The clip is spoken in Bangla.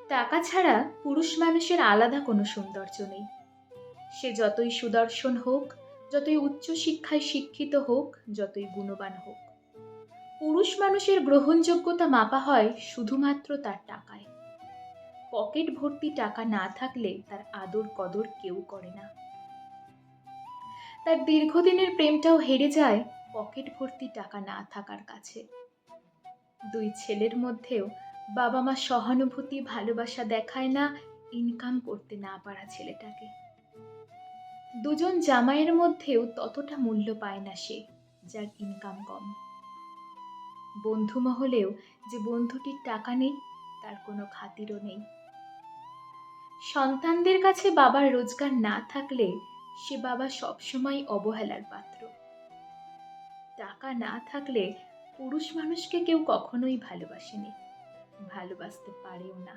টাকা ছাড়া পুরুষ মানুষের আলাদা কোনো সৌন্দর্য নেই। সে যতই সুদর্শন হোক, যতই উচ্চ শিক্ষায় শিক্ষিত হোক, যতই গুণবান হোক, পুরুষ মানুষের গ্রহণযোগ্যতা মাপা হয় শুধুমাত্র তার টাকায়। পকেট ভর্তি টাকা না থাকলে তার আদর কদর কেউ করে না। তার দীর্ঘদিনের প্রেমটাও হেরে যায় পকেট ভর্তি টাকা না থাকার কাছে। দুই ছেলের মধ্যেও বাবা মা সহানুভূতি ভালোবাসা দেখায় না ইনকাম করতে না পারা ছেলেটাকে। দুজন জামাইয়ের মধ্যেও ততটা মূল্য পায় না সে, যার ইনকাম কম। বন্ধু মহলেও যে বন্ধুটির টাকা নেই, তার কোনো খাতিরও নেই। সন্তানদের কাছে বাবার রোজগার না থাকলে সে বাবা সবসময় অবহেলার পাত্র। টাকা না থাকলে পুরুষ মানুষকে কেউ কখনোই ভালোবাসেনি, ভালোবাসতে পারেও না।